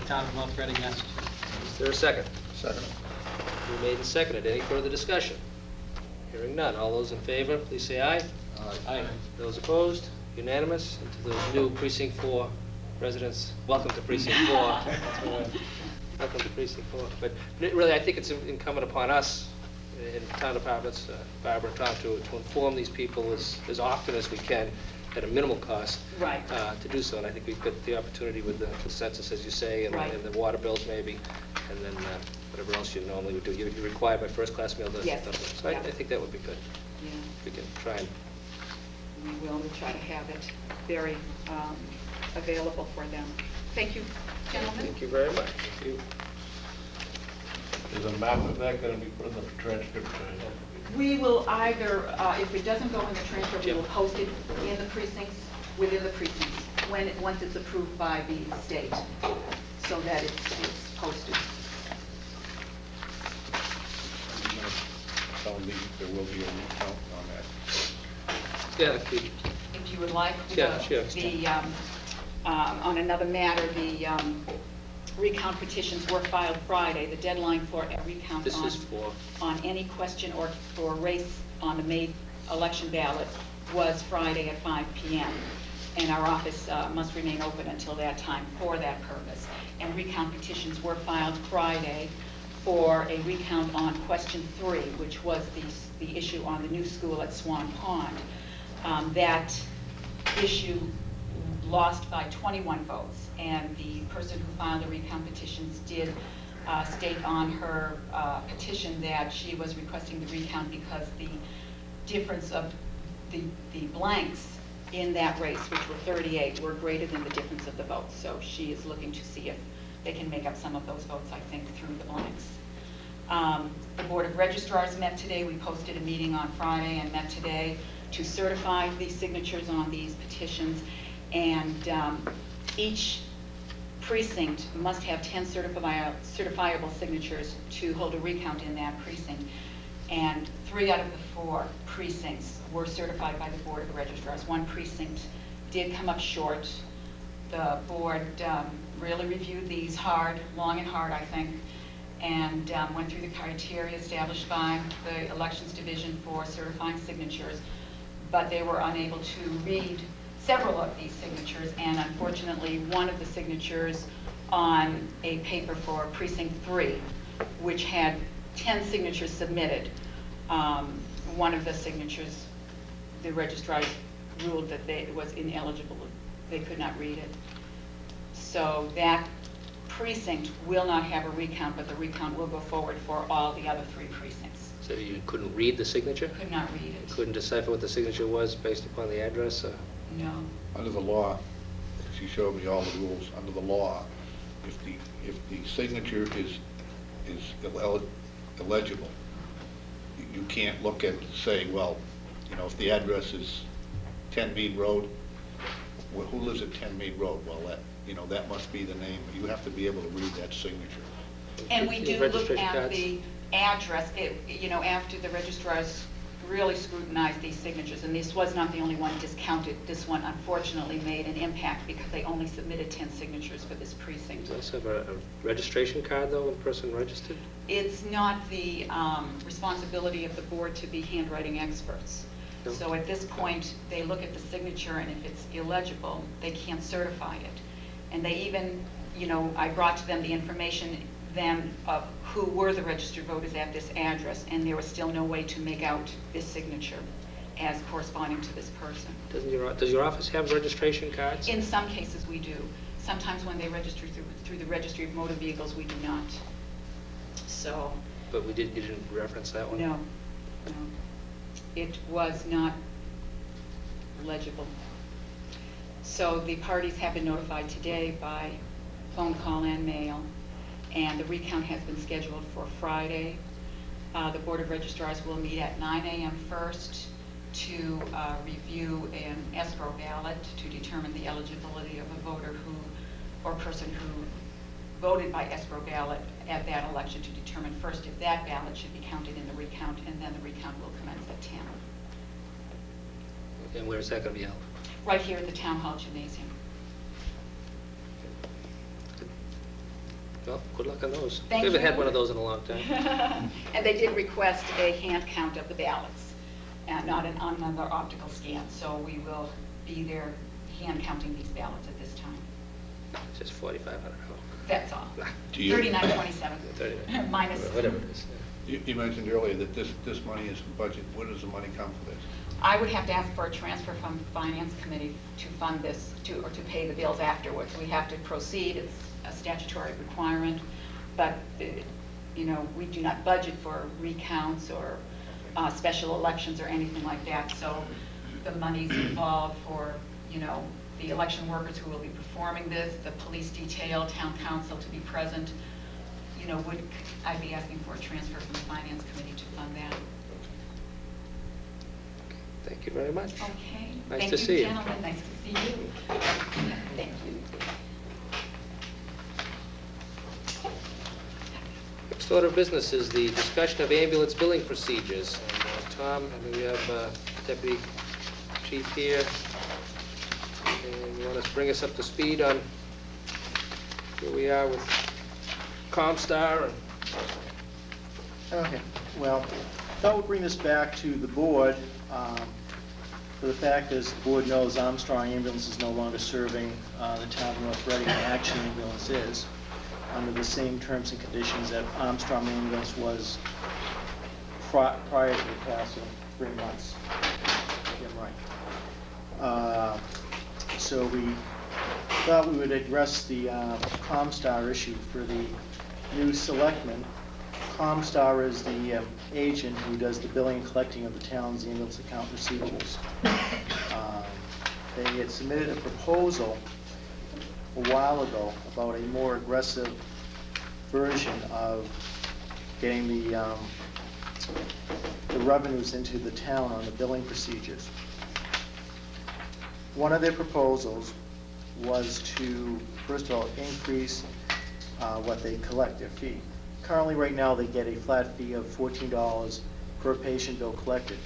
Town of North Reading, Massachusetts. Is there a second? Second. Been made and seconded. Any further discussion? Hearing none. All those in favor, please say aye. Aye. Those opposed? Unanimous. And to those new Precinct 4 residents, welcome to Precinct 4. Welcome to Precinct 4. But really, I think it's incumbent upon us in town departments, Barbara and Tom, to inform these people as often as we can at a minimal cost. Right. To do so. And I think we've got the opportunity with the census, as you say, and, Right. and the water bills maybe, and then whatever else you normally would do. You're required by first-class mail to Yes. So Yeah. I think that would be good. Yeah, We can try and, we will try to have it very available for them. Thank you, gentlemen. thank you very much. Thank you. Is a map of that going to be put in the transcript? We will either, if it doesn't go in the transcript, we will post it in the precincts, within the precincts, once it's approved by the state, so that it's posted. Tell me there will be a recount on that. Yeah, if you, If you would like, Yeah, sure. on another matter, the recount petitions were filed Friday. The deadline for a recount this is for, on any question or for race on the May election ballot was Friday at 5 p.m. And our office must remain open until that time for that purpose. And recount petitions were filed Friday for a recount on question 3, which was the issue on the new school at Swan Pond. That issue lost by 21 votes, and the person who filed the recount petitions did state on her petition that she was requesting the recount because the difference of the blanks in that race, which were 38, were greater than the difference of the votes. So she is looking to see if they can make up some of those votes, I think, through the blanks. The Board of Registrars met today. We posted a meeting on Friday and met today to certify the signatures on these petitions. And each precinct must have 10 certifiable signatures to hold a recount in that precinct. And 3 out of the 4 precincts were certified by the Board of Registrars. 1 precinct did come up short. The board really reviewed these long and hard, I think, and went through the criteria established by the Elections Division for certifying signatures, but they were unable to read several of these signatures, and unfortunately one of the signatures on a paper for precinct 3, which had 10 signatures submitted, one of the signatures, the registrars ruled that it was ineligible. They could not read it. So that precinct will not have a recount, but the recount will go forward for all the other 3 precincts. so you couldn't read the signature? Could not read it. Couldn't decipher what the signature was based upon the address? No. Under the law, she showed me all the rules. Under the law, if the signature is illegible, you can't look at say, well, if the address is 10 Mead Road, well, who lives at 10 Mead Road? Well, that must be the name. You have to be able to read that signature. And we do look Registration at cards? the address, after the registrars really scrutinized these signatures, and this was not the only one discounted. This one unfortunately made an impact because they only submitted 10 signatures for this precinct. Does this have a registration card, though, when a person registered? It's not the responsibility of the board to be handwriting experts. No. So at this point, they look at the signature, and if it's illegible, they can't certify it. And they even, I brought to them the information then of who were the registered voters at this address, and there was still no way to make out this signature as corresponding to this person. Does your office have registration cards? In some cases we do. Sometimes when they register through the Registry of Motor Vehicles, we do not. So. But you didn't reference that one? No. It was not legible. So the parties have been notified today by phone call and mail, and the recount has been scheduled for Friday. The Board of Registrars will meet at 9 a.m. first to review an escrow ballot to determine the eligibility of a voter or person who voted by escrow ballot at that election, to determine first if that ballot should be counted in the recount, and then the recount will commence at 10. And where is that going to be held? Right here at the Town Hall Gymnasium. Well, good luck on those. Thank We haven't had you. one of those in a long time. And they did request a hand count of the ballots, and not another optical scan. So we will be there hand counting these ballots at this time. It's just 4,500. That's all. Do you- 3927 minus. Whatever it is. Yeah. You mentioned earlier that this money is budget. Where does the money come for this? I would have to ask for a transfer from Finance Committee to fund this, or to pay the bills afterwards. We have to proceed, it's a statutory requirement, but, you know, we do not budget for recounts or special elections or anything like that, so the money's involved for, you know, the election workers who will be performing this, the police detail, town council to be present. You know, I'd be asking for a transfer from the Finance Committee to fund that. Thank you very much. Okay. Nice to see you. Thank you, gentlemen. Nice to see you. Thank you. Next order of business is the discussion of ambulance billing procedures. And Tom, I mean, we have Deputy Chief here. And you want to bring us up to speed on where we are with ComStar and Okay, well, thought we'd bring this back to the board. For the fact is, the board knows Armstrong Ambulance is no longer serving the town of North Reading, and Action Ambulance is, under the same terms and conditions that Armstrong Ambulance was prior to the past of 3 months. Yeah, right. So we thought we would address the ComStar issue for the new selectmen. ComStar is the agent who does the billing and collecting of the town's ambulance account receivables. They had submitted a proposal a while ago about a more aggressive version of getting the revenues into the town on the billing procedures. One of their proposals was to, first of all, increase what they collect, their fee. Currently, right now, they get a flat fee of $14 per patient bill collected.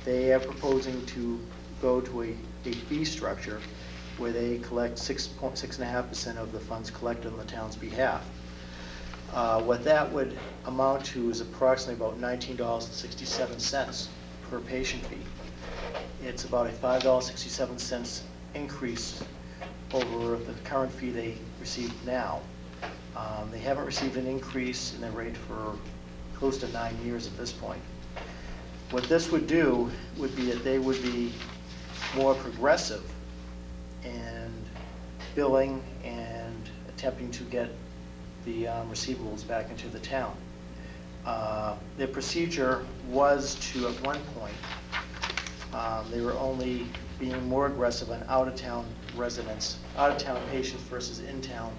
They are proposing to go to a fee structure where they collect 6.5% of the funds collected on the town's behalf. What that would amount to is approximately about $19.67 per patient fee. It's about a $5.67 increase over the current fee they receive now. They haven't received an increase in their rate for close to 9 years at this point. What this would do would be that they would be more progressive in billing and attempting to get the receivables back into the town. Their procedure was to, at one point, they were only being more aggressive on out-of-town residents, out-of-town patients versus in-town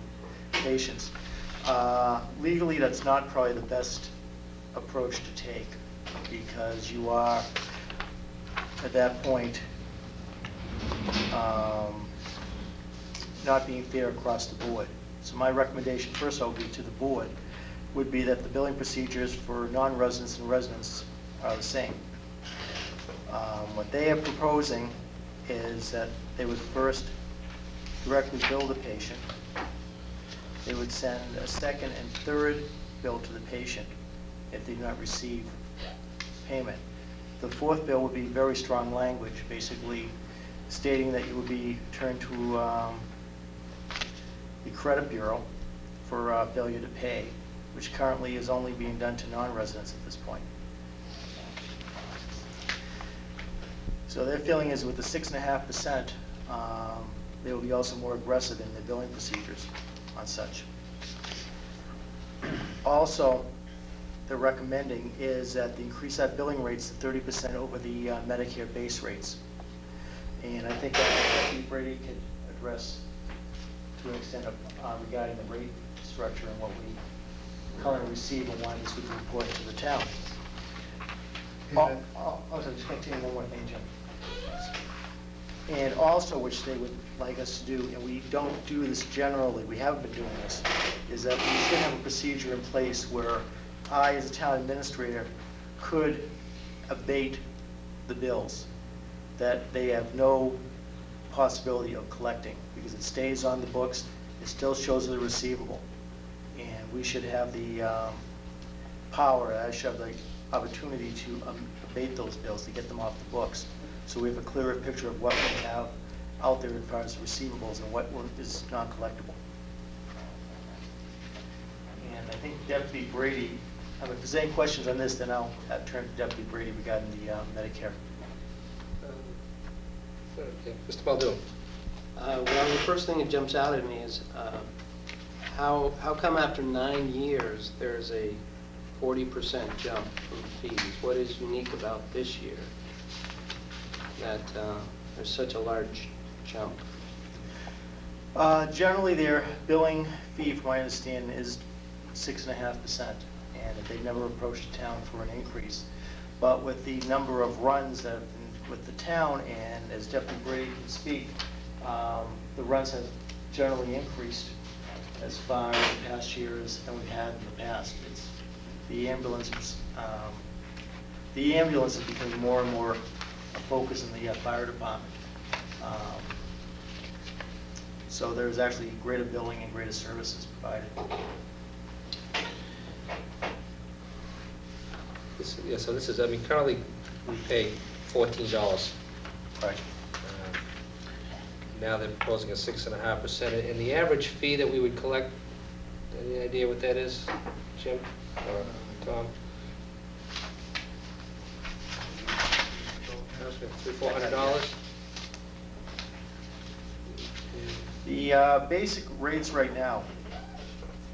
patients. Legally, that's not probably the best approach to take, because you are, at that point, not being fair across the board. So my recommendation, first of all, to the board, would be that the billing procedures for non-residents and residents are the same. What they are proposing is that they would first directly bill the patient. They would send a second and third bill to the patient if they do not receive payment. The fourth bill would be very strong language, basically stating that you would be turned to the credit bureau for failure to pay, which currently is only being done to non-residents at this point. So their feeling is with the 6.5%, they will be also more aggressive in their billing procedures on such. Also, they're recommending is that they increase that billing rates to 30% over the Medicare base rates. And I think that Deputy Brady could address to an extent regarding the rate structure and what we currently receive and why this would be important to the town. Also, just continue one more thing, Jim. And also, which they would like us to do, and we don't do this generally, we haven't been doing this, is that we should have a procedure in place where I, as a town administrator, could abate the bills that they have no possibility of collecting, because it stays on the books it still shows as a receivable. And we should have the power, I should have the opportunity to abate those bills, to get them off the books. So we have a clearer picture of what we have out there as far as receivables and what is non-collectible. And I think Deputy Brady, if there's any questions on this, then I'll turn to Deputy Brady regarding the Medicare. Okay, Mr. Muldoon? Well, the first thing that jumps out at me is how come after 9 years there's a 40% jump in fees? What is unique about this year that there's such a large jump? Generally, their billing fee, from my understanding, is 6.5%, and they've never approached the town for an increase. But with the number of runs that have been with the town, and as Deputy Brady can speak, the runs have generally increased as far in the past years than we've had in the past. It's the ambulance is becoming more and more a focus in the fire department. So there's actually greater billing and greater services provided. Yeah, so this is, I mean, currently we pay $14. Right. Now they're proposing a 6.5%. And the average fee that we would collect, any idea what that is, Jim or Tom? $300-400? The basic rates right now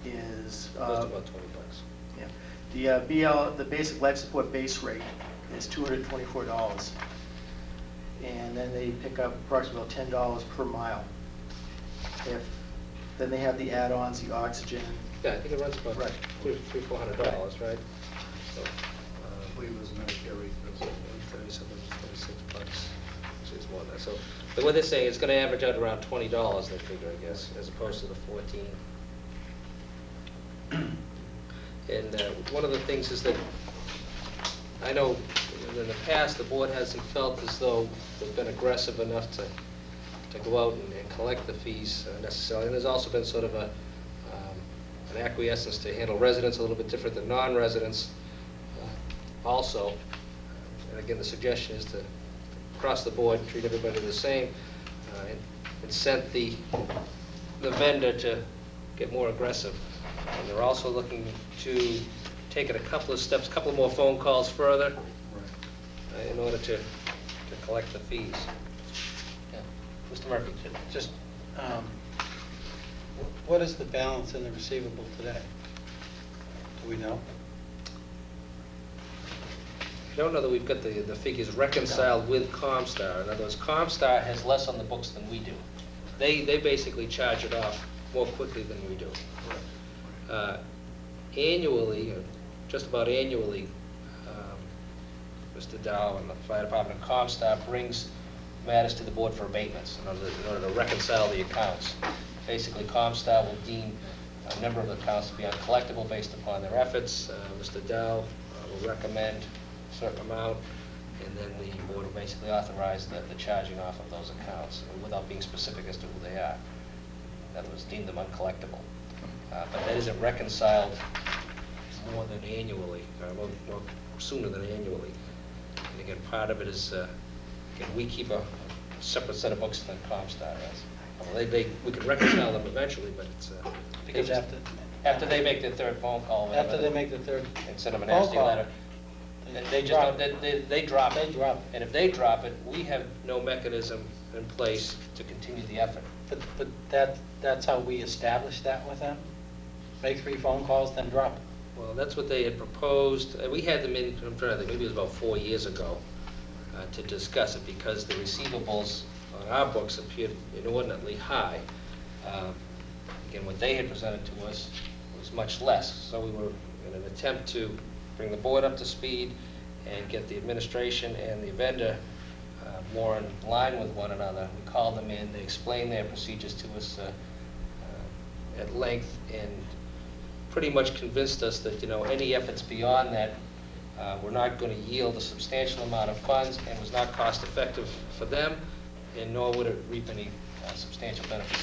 is Close to about $20. yeah, the basic life support base rate is $224, and then they pick up approximately $10 per mile. Then they have the add-ons, the oxygen. Yeah, I think it runs about Right. $300-400, right? So, I believe it was Medicare rate. 37, $26, which is more than that. So, but what they're saying, it's gonna average out around $20, they figure, I guess, as opposed to the 14. And one of the things is that, I know in the past, the board hasn't felt as though they've been aggressive enough to go out and collect the fees necessarily. And there's also been sort of an acquiescence to handle residents a little bit different than non-residents also. And again, the suggestion is to, across the board, treat everybody the same, and incent the vendor to get more aggressive. And they're also looking to take it a couple of steps, a couple more phone calls further in order to collect the fees. Yeah. Mr. Murphy? Just, what is the balance in the receivable today? Do we know? I don't know that we've got the figures reconciled with Comstar. In other words, Comstar has less on the books than we do. They basically charge it off more quickly than we do. Annually, or just about annually, Mr. Dow and the fire department and Comstar brings matters to the board for abatements in order to reconcile the accounts. Basically, Comstar will deem a number of the accounts to be uncollectible based upon their efforts. Mr. Dow will recommend a certain amount, and then the board will basically authorize the charging off of those accounts without being specific as to who they are. In other words, deem them uncollectible. But that isn't reconciled more than annually, or more sooner than annually. And again, part of it is, again, we keep a separate set of books than Comstar has. Well, we can reconcile them eventually, but it's, Because after they make their third phone call. After they make the third And send them a phone nasty call, letter. They just don't, they drop it. They drop it. And if they drop it, we have no mechanism in place to continue the effort. But that's how we establish that with them? Make 3 phone calls, then drop it? Well, that's what they had proposed. We had them in, I'm trying to think, maybe it was about 4 years ago, to discuss it, because the receivables on our books appeared inordinately high. Again, what they had presented to us was much less. So we were in an attempt to bring the board up to speed and get the administration and the vendor more in line with one another. We called them in, they explained their procedures to us at length, and pretty much convinced us that, any efforts beyond that were not going to yield a substantial amount of funds and was not cost effective for them, and nor would it reap any substantial benefits